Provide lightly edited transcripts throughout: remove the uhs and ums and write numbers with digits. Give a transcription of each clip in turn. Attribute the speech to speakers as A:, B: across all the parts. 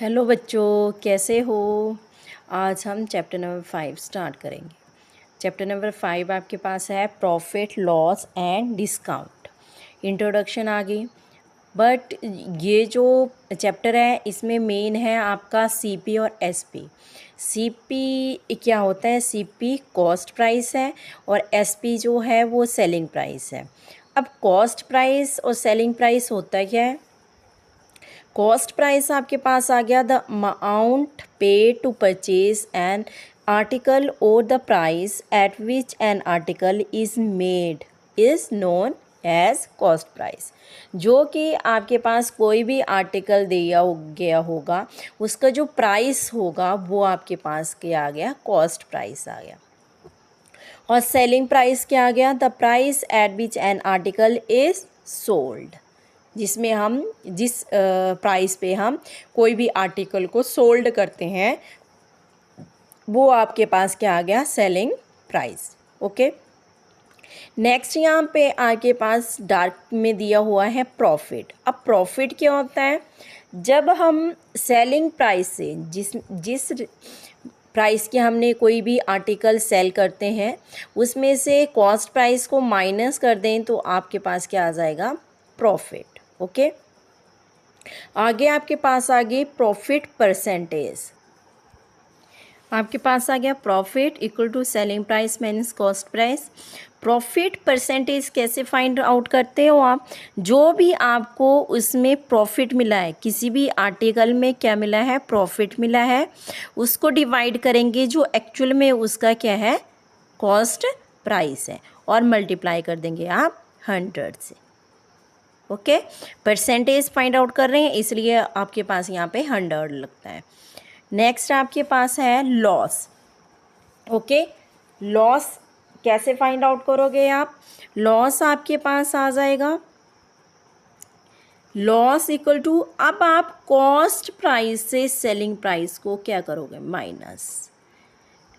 A: Hello बच्चों, कैसे हो। आज हम चैप्टर नंबर 5 स्टार्ट करेंगे। चैप्टर नंबर 5 आपके पास है profit loss and discount. Introduction आ गई। बट ये जो चैप्टर है इसमें मेन है आपका सीपी और एसपी। सीपी क्या होता है? सीपी कॉस्ट प्राइस है और एसपी जो है वो सेलिंग प्राइस है। अब कॉस्ट प्राइस और सेलिंग प्राइस होता क्या है? कॉस्ट प्राइस आपके पास आ गया the amount pay to purchase an article और the price at which an article is made is known as cost price. जो कि आपके पास कोई भी आर्टिकल दिया गया होगा उसका जो प्राइस होगा वो आपके पास क्या आ गया? कॉस्ट प्राइस आ गया। और सेलिंग प्राइस क्या आ गया? The price at which an article is sold, जिसमें हम जिस प्राइस पे हम कोई भी आर्टिकल को सोल्ड करते हैं वो आपके पास क्या आ गया? Selling price. ओके, नेक्स्ट यहाँ पे आपके पास डार्क में दिया हुआ है प्रॉफिट। अब प्रॉफिट क्या होता है? जब हम सेलिंग प्राइस से जिस जिस प्राइस के हमने कोई भी आर्टिकल सेल करते हैं उसमें से कॉस्ट प्राइस को माइनस कर दें तो आपके पास क्या आ जाएगा? प्रॉफिट। ओके, आगे आपके पास आ गई प्रॉफिट परसेंटेज। आपके पास आ गया profit equal to selling price minus cost price. Profit percentage कैसे फाइंड आउट करते हो आप? जो भी आपको उसमें प्रॉफिट मिला है, किसी भी आर्टिकल में क्या मिला है? प्रॉफिट मिला है, उसको डिवाइड करेंगे जो एक्चुअल में उसका क्या है? कॉस्ट प्राइस है, और मल्टीप्लाई कर देंगे आप 100 से। ओके, परसेंटेज फाइंड आउट कर रहे हैं इसलिए आपके पास यहाँ पे 100 लगता है। नेक्स्ट आपके पास है लॉस। ओके, लॉस कैसे फाइंड आउट करोगे आप? लॉस आपके पास आ जाएगा लॉस इक्वल टू, अब आप कॉस्ट प्राइस से सेलिंग प्राइस को क्या करोगे? माइनस।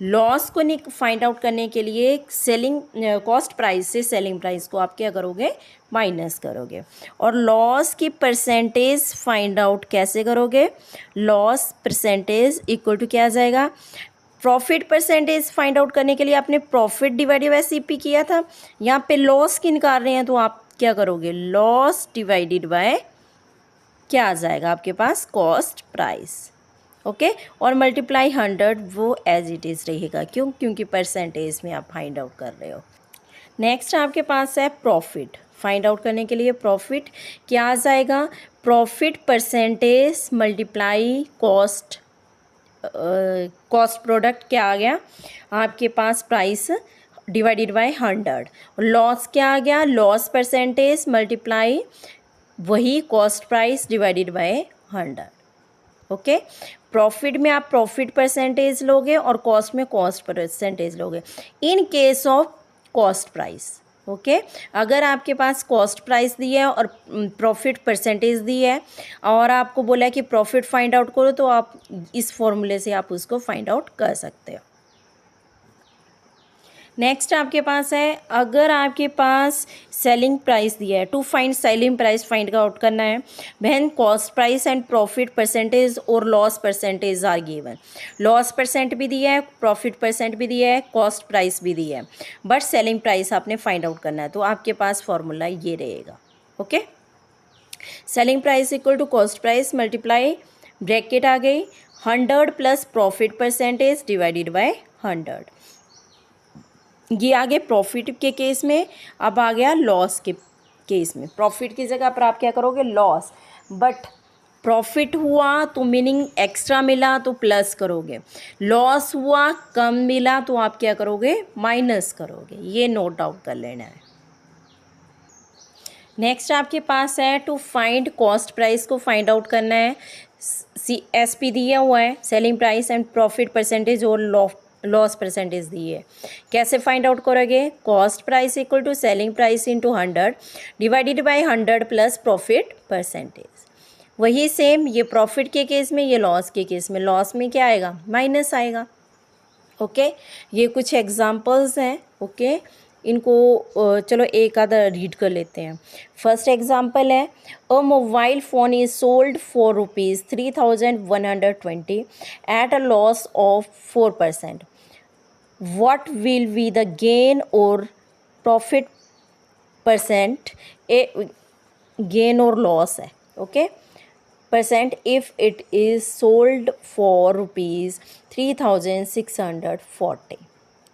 A: लॉस को फाइंड आउट करने के लिए सेलिंग कॉस्ट प्राइस से सेलिंग प्राइस को आप क्या करोगे? माइनस करोगे। और लॉस की परसेंटेज फाइंड आउट कैसे करोगे? लॉस परसेंटेज इक्वल टू क्या आ जाएगा? प्रॉफिट परसेंटेज फाइंड आउट करने के लिए आपने प्रॉफिट डिवाइडेड बाय सीपी किया था, यहाँ पे लॉस की निकाल रहे हैं तो आप क्या करोगे? लॉस डिवाइडेड बाय क्या आ जाएगा आपके पास? Cost price. ओके, और मल्टीप्लाई 100 वो एज इट इज़ रहेगा। क्यों? क्योंकि परसेंटेज में आप फाइंड आउट कर रहे हो। नेक्स्ट आपके पास है प्रॉफिट। फाइंड आउट करने के लिए प्रॉफिट क्या आ जाएगा? Profit percentage multiply cost, cost product क्या आ गया आपके पास? Price divided by 100। लॉस क्या आ गया? लॉस परसेंटेज मल्टीप्लाई वही cost price divided by 100। Okay, profit में आप प्रॉफिट परसेंटेज लोगे और कॉस्ट में कॉस्ट परसेंटेज लोगे इन case of cost price. Okay, अगर आपके पास कॉस्ट प्राइस दी है और प्रॉफिट परसेंटेज दी है और आपको बोला है कि प्रॉफिट फाइंड आउट करो तो आप इस फॉर्मूले से आप उसको फाइंड आउट कर सकते हो। नेक्स्ट आपके पास है, अगर आपके पास सेलिंग प्राइस दिया है, to find selling price find out करना है, when cost price and profit percentage और loss percentage are given. Loss percent भी दिया है, प्रॉफिट परसेंट भी दिया है, कॉस्ट प्राइस भी दिया है, बट सेलिंग प्राइस आपने फाइंड आउट करना है तो आपके पास फॉर्मूला ये रहेगा। Okay, selling price equal to cost price multiply bracket आ गई 100 plus profit percentage divided by 100। ये आगे प्रॉफिट के केस में, अब आ गया लॉस के केस में। प्रॉफिट की जगह पर आप क्या करोगे? लॉस। बट प्रॉफिट हुआ तो मीनिंग एक्स्ट्रा मिला तो प्लस करोगे, लॉस हुआ कम मिला तो आप क्या करोगे? माइनस करोगे। ये नोट डाउन कर लेना है। नेक्स्ट आपके पास है टू फाइंड कॉस्ट प्राइस को फाइंड आउट करना है। एस पी दिया हुआ है, selling price and profit percentage और लॉस परसेंटेज दी है। कैसे फाइंड आउट करोगे? Cost price equal to selling price into 100 divided by 100 plus profit percentage. वही सेम ये प्रॉफिट के केस में, ये लॉस के केस में। लॉस में क्या आएगा? माइनस आएगा। ओके, ये कुछ एग्जांपल्स हैं। ओके, इनको चलो एक आधा रीड कर लेते हैं। फर्स्ट एग्जांपल है, अ mobile phone is sold for ₹3,120 at a loss of 4%. What will be the gain or profit percent? A gain or loss है, okay, percent if it is sold for ₹3,640.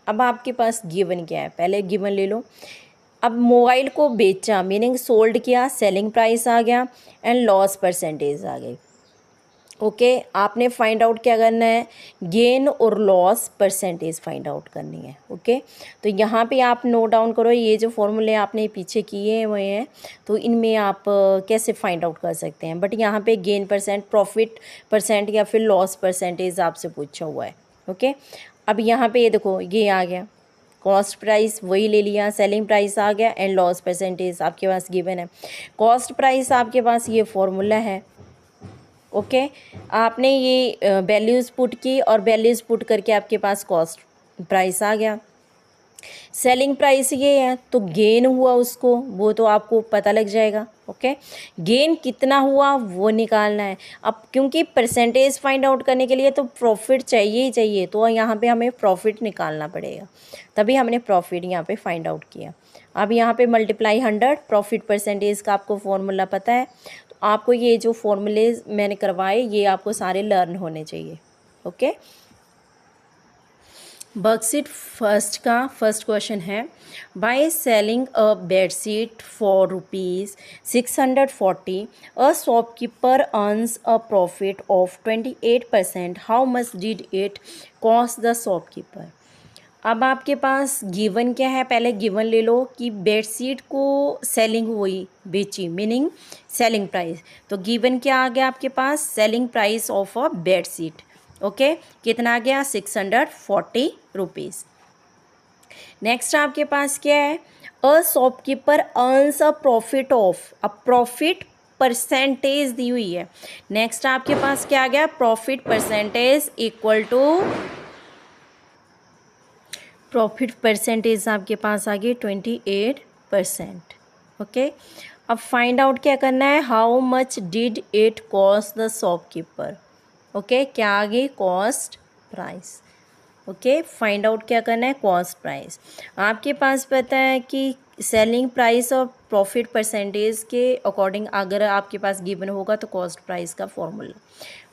A: अब आपके पास given क्या है, पहले given ले लो। अब mobile को बेचा मीनिंग सोल्ड किया, सेलिंग प्राइस आ गया एंड लॉस परसेंटेज आ गई। ओके आपने फाइंड आउट क्या करना है, गेन और लॉस परसेंटेज फाइंड आउट करनी है। ओके तो यहाँ पे आप नोट डाउन करो, ये जो फॉर्मूले आपने पीछे किए हुए हैं तो इनमें आप कैसे फाइंड आउट कर सकते हैं। बट यहाँ पे गेन परसेंट, प्रॉफिट परसेंट या फिर लॉस परसेंटेज आपसे पूछा हुआ है। ओके अब यहाँ पे ये देखो, ये आ गया कॉस्ट प्राइस, वही ले लिया, सेलिंग प्राइस आ गया एंड लॉस परसेंटेज आपके पास गिवन है। कॉस्ट प्राइस आपके पास ये फॉर्मूला है। ओके आपने ये वैल्यूज़ पुट की और वैल्यूज़ पुट करके आपके पास कॉस्ट प्राइस आ गया। सेलिंग प्राइस ये है तो गेन हुआ उसको, वो तो आपको पता लग जाएगा। ओके गेन कितना हुआ वो निकालना है। अब क्योंकि परसेंटेज फाइंड आउट करने के लिए तो प्रॉफिट चाहिए ही चाहिए, तो यहाँ पे हमें प्रॉफिट निकालना पड़ेगा, तभी हमने प्रॉफिट यहाँ पे फाइंड आउट किया। अब यहाँ पे मल्टीप्लाई 100, प्रॉफिट परसेंटेज का आपको फॉर्मूला पता है, तो आपको ये जो फॉर्मूले मैंने करवाए ये आपको सारे लर्न होने चाहिए। ओके वर्कशीट फर्स्ट का फर्स्ट क्वेश्चन है, by selling a bedsheet for ₹640 a shopkeeper earns a profit of 28%, how much did it cost the shopkeeper. अब आपके पास गिवन क्या है, पहले गिवन ले लो कि बेडशीट को सेलिंग हुई, बेची मीनिंग सेलिंग प्राइस, तो गिवन क्या आ गया आपके पास, selling price of a bedsheet. Okay कितना आ गया, ₹640। नेक्स्ट आपके पास क्या है, a shopkeeper earns a profit of, अब प्रॉफिट परसेंटेज दी हुई है। नेक्स्ट आपके पास क्या आ गया, profit percentage equal to, profit percentage आपके पास आ गई 28%। ओके अब फाइंड आउट क्या करना है, how much did it cost the shopkeeper. Okay क्या आ गई, cost price. Okay find out क्या करना है, कॉस्ट प्राइस। आपके पास पता है कि सेलिंग प्राइस और प्रॉफिट परसेंटेज के अकॉर्डिंग अगर आपके पास गिवन होगा तो कॉस्ट प्राइस का फॉर्मूला।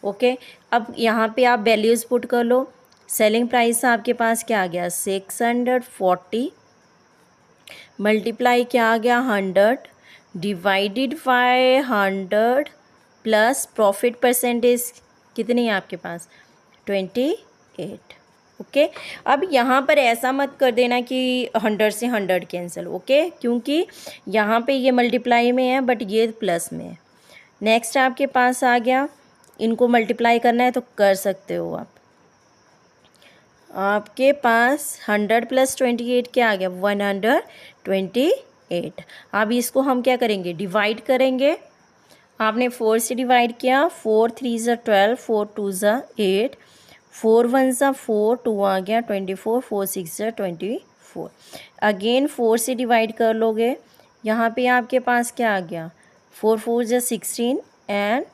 A: ओके अब यहाँ पे आप वैल्यूज़ पुट कर लो। सेलिंग प्राइस आपके पास क्या आ गया, 640 मल्टीप्लाई क्या आ गया, 100 divided by 100 plus profit percentage कितनी है आपके पास, 28। ओके अब यहाँ पर ऐसा मत कर देना कि 100 से 100 कैंसिल, ओके क्योंकि यहाँ पे ये मल्टीप्लाई में है बट ये प्लस में है। नेक्स्ट आपके पास आ गया, इनको मल्टीप्लाई करना है तो कर सकते हो आप। आपके पास 100 प्लस 28 क्या आ गया, 128। अब इसको हम क्या करेंगे, डिवाइड करेंगे। आपने 4 से डिवाइड किया, 4 3 ज़ा 12, 4 2 ज़ा 8, 4 1 ज़ा 4, 2 आ गया 24, 4 6 ज़ा 24। अगेन 4 से डिवाइड कर लोगे, यहाँ पे आपके पास क्या आ गया, 4 4 ज़ा 16 एंड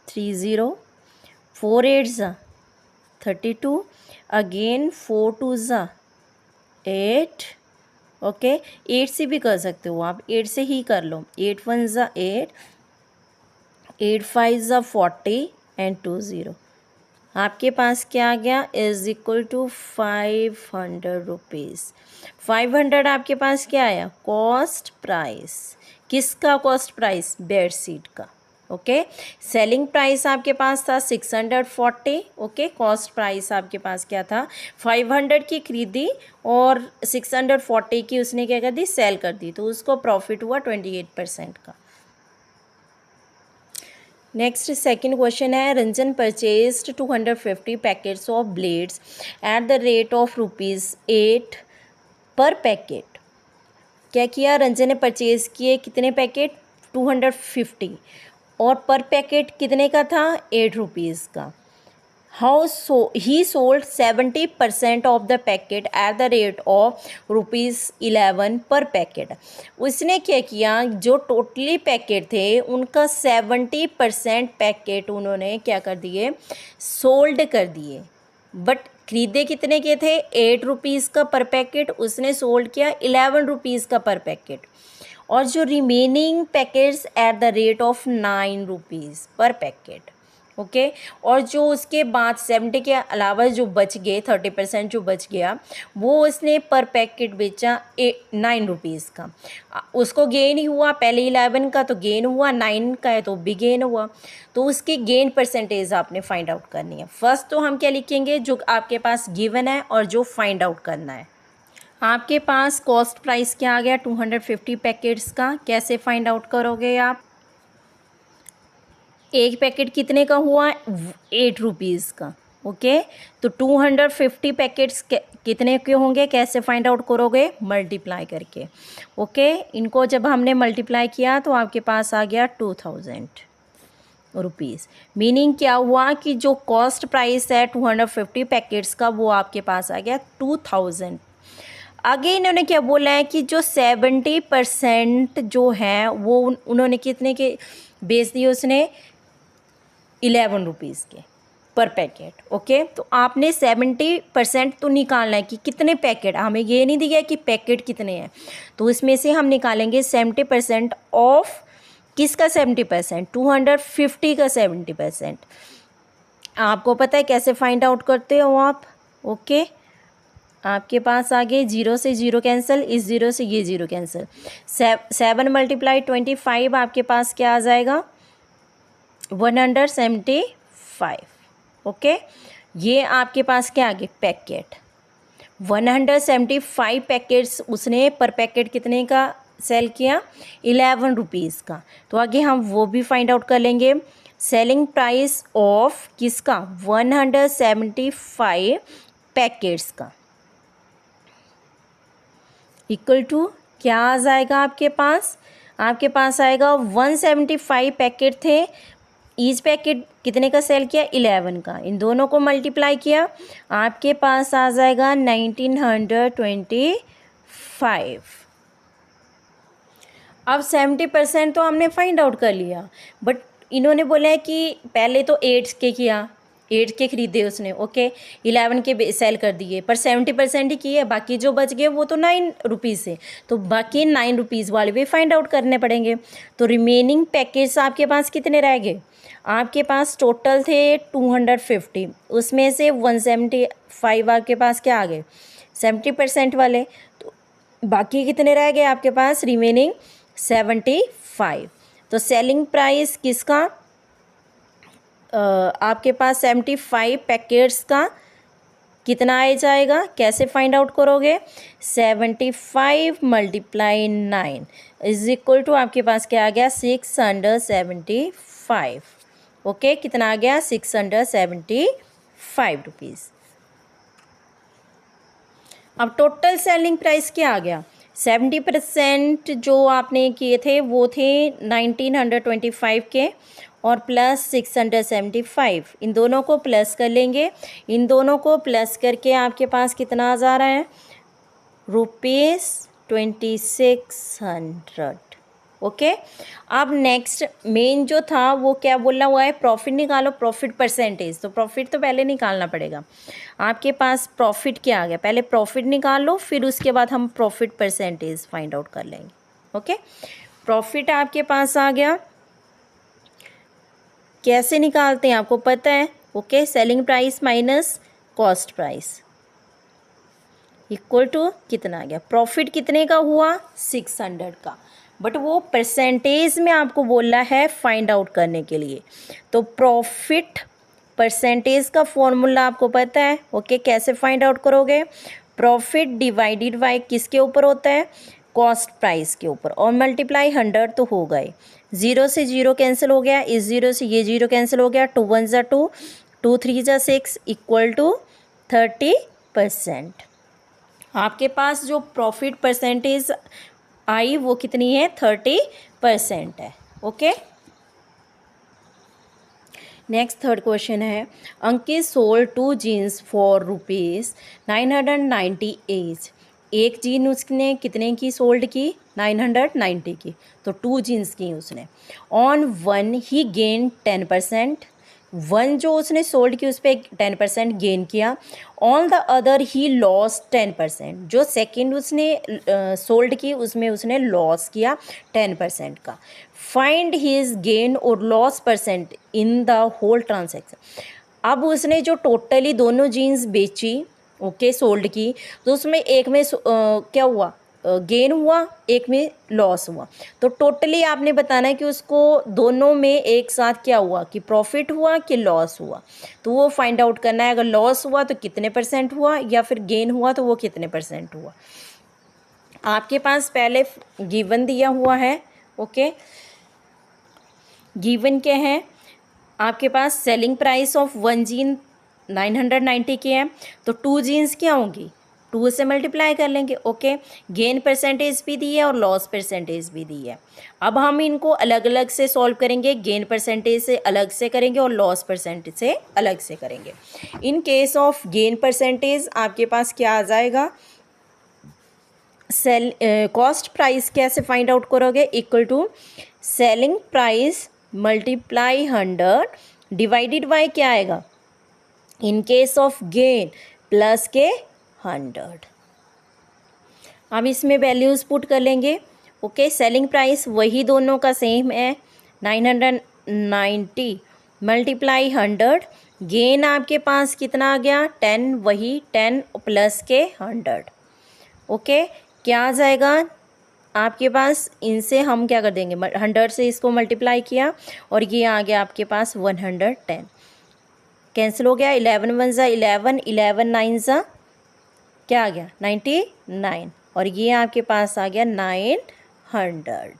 A: 3 0, 4 8 ज़ा 32, अगेन 4 2 ज़ा 8। ओके 8 से भी कर सकते हो आप, 8 से ही कर लो, 8 1 ज़ा 8, 8 5 ज़ा 40 एंड 2 0। आपके पास क्या आ गया, इज इक्वल टू 500 रुपीज़। 500 आपके पास क्या आया, कॉस्ट प्राइस। किसका कॉस्ट प्राइस, बेडशीट का। ओके सेलिंग प्राइस आपके पास था 640। ओके कॉस्ट प्राइस आपके पास क्या था, 500 की खरीदी और 640 की उसने क्या कर दी, सेल कर दी, तो उसको प्रॉफिट हुआ 28% का। नेक्स्ट सेकंड क्वेश्चन है, Ranjan purchased 250 packets of blades at the rate of ₹8 पर पैकेट। क्या किया, रंजन ने परचेज किए कितने पैकेट, 250 और पर पैकेट कितने का था, ₹8 का। How he sold 70% of the packet at the rate of ₹11 पर पैकेट। उसने क्या किया, जो टोटली पैकेट थे उनका 70% पैकेट उन्होंने क्या कर दिए, सोल्ड कर दिए। बट खरीदे कितने के थे, ₹8 का पर पैकेट, उसने सोल्ड किया ₹11 का पर पैकेट। और जो remaining packets at the rate of ₹9 पर पैकेट। ओके और जो उसके बाद 70 के अलावा जो बच गए 30% जो बच गया वो उसने पर पैकेट बेचा ₹9 का। उसको गेन ही हुआ, पहले 11 का तो गेन हुआ, 9 का है तो भी गेन हुआ। तो उसकी गेन परसेंटेज आपने फाइंड आउट करनी है। फर्स्ट तो हम क्या लिखेंगे, जो आपके पास गिवन है और जो फाइंड आउट करना है। आपके पास कॉस्ट प्राइस क्या आ गया, 250 पैकेट्स का। कैसे फाइंड आउट करोगे आप, एक पैकेट कितने का हुआ, ₹8 का। ओके तो 250 पैकेट्स कितने के होंगे, कैसे फाइंड आउट करोगे, मल्टीप्लाई करके। ओके इनको जब हमने मल्टीप्लाई किया तो आपके पास आ गया ₹2000। मीनिंग क्या हुआ कि जो कॉस्ट प्राइस है 250 पैकेट्स का वो आपके पास आ गया 2000। आगे इन्होंने क्या बोला है कि जो 70% जो है वो उन्होंने कितने के बेच दिए, उसने ₹11 के पर पैकेट। ओके तो आपने 70% तो निकालना है कि कितने पैकेट, हमें ये नहीं दिया कि पैकेट कितने हैं, तो इसमें से हम निकालेंगे 70% ऑफ किसका 70%, 250 का 70%। आपको पता है कैसे फाइंड आउट करते हो आप। ओके आपके पास आगे 0 से 0 कैंसिल, इस 0 से ये 0 कैंसिल, 7 × 25 आपके पास क्या आ जाएगा, 175। ओके ये आपके पास क्या आ गया, पैकेट 175 पैकेट्स उसने पर पैकेट कितने का सेल किया, ₹11 का। तो आगे हम वो भी फाइंड आउट कर लेंगे। सेलिंग प्राइस ऑफ किसका, 175 पैकेट्स का इक्वल टू क्या आ जाएगा आपके पास आएगा 175 पैकेट थे, ईच पैकेट कितने का सेल किया, 11 का। इन दोनों को मल्टीप्लाई किया, आपके पास आ जाएगा 1925। अब 70% तो हमने फाइंड आउट कर लिया, बट इन्होंने बोला है कि पहले तो 8 के किया, 8 के खरीदे उसने। ओके 11 के सेल कर दिए, पर 70% ही किए, बाकी जो बच गए वो तो ₹9 से, तो बाकी ₹9 वाले भी फाइंड आउट करने पड़ेंगे। तो रिमेनिंग पैकेट्स आपके पास कितने रह गए, आपके पास टोटल थे 250, उसमें से 175 आपके पास क्या आ गए, 70% वाले, तो बाकी कितने रह गए आपके पास, रिमेनिंग 75। तो सेलिंग प्राइस किसका, आपके पास 75 पैकेट्स का कितना आ जाएगा, कैसे फाइंड आउट करोगे, 75 × 9 इज इक्वल टू आपके पास क्या आ गया, 675। ओके कितना आ गया, ₹675। अब टोटल सेलिंग प्राइस क्या आ गया, 70% जो आपने किए थे वो थे 1925 के और प्लस 675, इन दोनों को प्लस कर लेंगे। इन दोनों को प्लस करके आपके पास कितना आ जा रहा है, ₹2600। ओके अब नेक्स्ट मेन जो था वो क्या बोला हुआ है, प्रॉफिट निकालो, प्रॉफिट परसेंटेज। तो प्रॉफिट तो पहले निकालना पड़ेगा। आपके पास प्रॉफिट क्या आ गया, पहले प्रॉफिट निकालो, फिर उसके बाद हम प्रॉफिट परसेंटेज फाइंड आउट कर लेंगे। ओके प्रॉफिट आपके पास आ गया, कैसे निकालते हैं आपको पता है। Okay selling price minus cost price equal to कितना आ गया, प्रॉफिट कितने का हुआ, 600 का, बट वो परसेंटेज में आपको बोला है फाइंड आउट करने के लिए। तो प्रॉफिट परसेंटेज का फॉर्मूला आपको पता है। ओके कैसे फाइंड आउट करोगे, प्रॉफिट डिवाइडेड बाय किसके ऊपर होता है, कॉस्ट प्राइस के ऊपर, और मल्टीप्लाई 100 तो हो गए, 0 से 0 कैंसिल हो गया, इस 0 से ये 0 कैंसिल हो गया, 2 1 ज़ा 2, 2 3 ज़ा 6 इक्वल टू 30%। आपके पास जो प्रॉफिट परसेंटेज आई वो कितनी है, 30% है। ओके नेक्स्ट थर्ड क्वेश्चन है, अंकित सोल्ड 2 जीन्स फॉर ₹990 एच। एक जीन उसने कितने की सोल्ड की? 990 की। तो 2 जीन्स की उसने। On one he gain 10%। One जो उसने सोल्ड की उस पर 10% गेन किया। On the other he loss 10%। जो सेकंड उसने सोल्ड की उसमें उसने लॉस किया 10% का। फाइंड हिज गेन और loss percent in the whole transaction. अब उसने जो टोटली दोनों जीन्स बेची, ओके, सोल्ड की, तो उसमें एक में क्या हुआ? गेन हुआ, एक में लॉस हुआ। तो टोटली आपने बताना है कि उसको दोनों में एक साथ क्या हुआ, कि प्रॉफिट हुआ कि लॉस हुआ। तो वो फाइंड आउट करना है। अगर लॉस हुआ तो कितने परसेंट हुआ, या फिर गेन हुआ तो वो कितने परसेंट हुआ। आपके पास पहले गिवन दिया हुआ है, ओके। गिवन क्या है आपके पास? सेलिंग प्राइस ऑफ 1 जीन 990 की है, तो 2 जीन्स क्या होंगी? 2 से मल्टीप्लाई कर लेंगे, ओके। गेन परसेंटेज भी दी है और लॉस परसेंटेज भी दी है। अब हम इनको अलग अलग से सॉल्व करेंगे। गेन परसेंटेज से अलग से करेंगे और लॉस परसेंटेज से अलग से करेंगे। In case of gain percentage आपके पास क्या आ जाएगा? कॉस्ट प्राइस कैसे फाइंड आउट करोगे? Equal to selling price multiply 100 divided by क्या आएगा? In case of gain plus के 100। अब इसमें वैल्यूज़ पुट कर लेंगे, ओके। सेलिंग प्राइस वही दोनों का सेम है 990 मल्टीप्लाई 100। गेन आपके पास कितना आ गया? 10, वही 10 प्लस के 100, ओके। क्या आ जाएगा आपके पास? इनसे हम क्या कर देंगे? 100 से इसको मल्टीप्लाई किया और ये आ गया आपके पास 110। कैंसिल हो गया। 11 वन ज़ा 11, 11 नाइन ज़ा क्या आ गया? 99। और ये आपके पास आ गया 900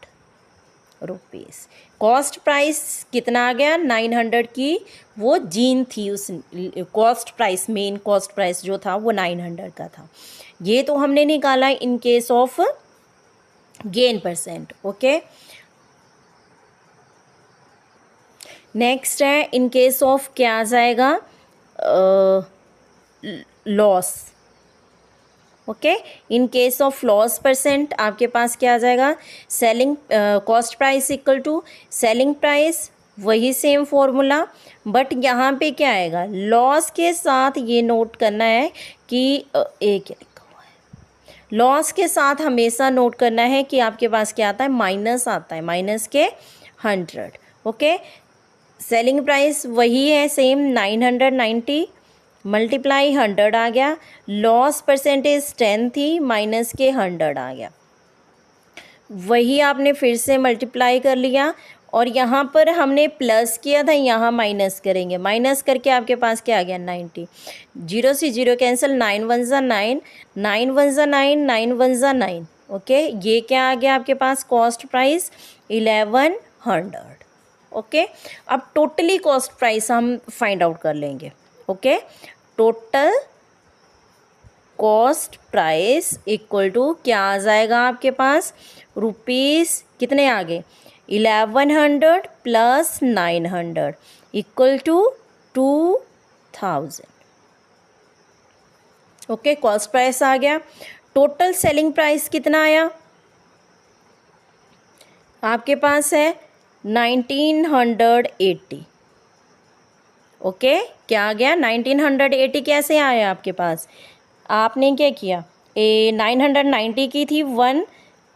A: रुपीज़। कॉस्ट प्राइस कितना आ गया? 900 की वो जीन थी। उस cost price, main cost price जो था वो 900 का था। ये तो हमने निकाला in case of gain percent, okay. Next है इन केस ऑफ क्या आ जाएगा? Loss, okay. In case of loss percent आपके पास क्या आ जाएगा? Selling cost price equal to selling price, वही सेम फॉर्मूला, बट यहाँ पे क्या आएगा? लॉस के साथ ये नोट करना है कि एक लिखा हुआ है, लॉस के साथ हमेशा नोट करना है कि आपके पास क्या आता है? माइनस आता है, माइनस के 100, ओके। सेलिंग प्राइस वही है सेम 990 मल्टीप्लाई 100 आ गया। लॉस परसेंटेज 10 थी, माइनस के 100 आ गया। वही आपने फिर से मल्टीप्लाई कर लिया और यहाँ पर हमने प्लस किया था, यहाँ माइनस करेंगे। माइनस करके आपके पास क्या आ गया? 90। 0 से 0 कैंसिल, 9 वन ज़ा 9, 9 वन ज़ा 9, 9 वन ज़ा 9, ओके। ये क्या आ गया आपके पास? Cost price 1100, okay. अब टोटली कॉस्ट प्राइस हम फाइंड आउट कर लेंगे, okay. Total cost price equal to क्या आ जाएगा आपके पास? रुपीज़ कितने आ गए? 1100 plus 900 equal to 2000, okay. Cost price आ गया। टोटल सेलिंग प्राइस कितना आया आपके पास? है 1980, ओके। क्या आ गया? 1980 कैसे आया आपके पास? आपने क्या किया? 990 की थी, 1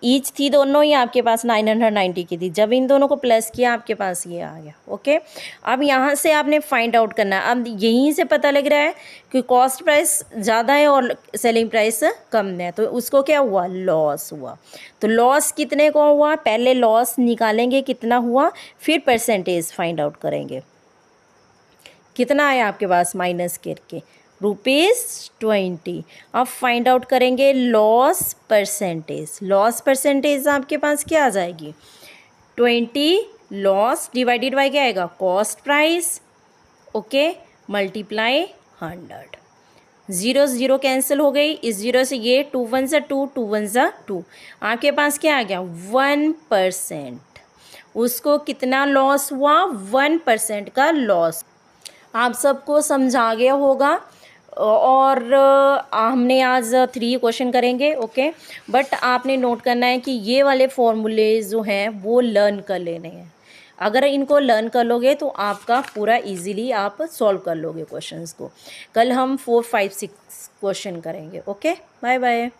A: ईच थी, दोनों ही आपके पास 990 की थी। जब इन दोनों को प्लस किया आपके पास ये आ गया, ओके। अब यहाँ से आपने फाइंड आउट करना है। अब यहीं से पता लग रहा है कि कॉस्ट प्राइस ज़्यादा है और सेलिंग प्राइस कम है, तो उसको क्या हुआ? लॉस हुआ। तो लॉस कितने को हुआ? पहले लॉस निकालेंगे कितना हुआ, फिर परसेंटेज फाइंड आउट करेंगे। कितना आया आपके पास माइनस करके? ₹20। अब फाइंड आउट करेंगे लॉस परसेंटेज। लॉस परसेंटेज आपके पास क्या आ जाएगी? 20 लॉस डिवाइडेड बाय क्या आएगा? Cost price, okay, multiply 100। 0 0 cancel हो गई। इस 0 से ये 2 वन ज़ा 2, 2 वन ज़ा 2। आपके पास क्या आ गया? 1%, उसको कितना लॉस हुआ, 1% का लॉस। आप सबको समझा गया होगा। और हमने आज 3 क्वेश्चन करेंगे, ओके। बट आपने नोट करना है कि ये वाले फॉर्मूलेज जो हैं वो लर्न कर लेने हैं। अगर इनको लर्न कर लोगे तो आपका पूरा इजीली आप सॉल्व कर लोगे क्वेश्चंस को। कल हम 4, 5, 6 क्वेश्चन करेंगे, ओके। Bye bye.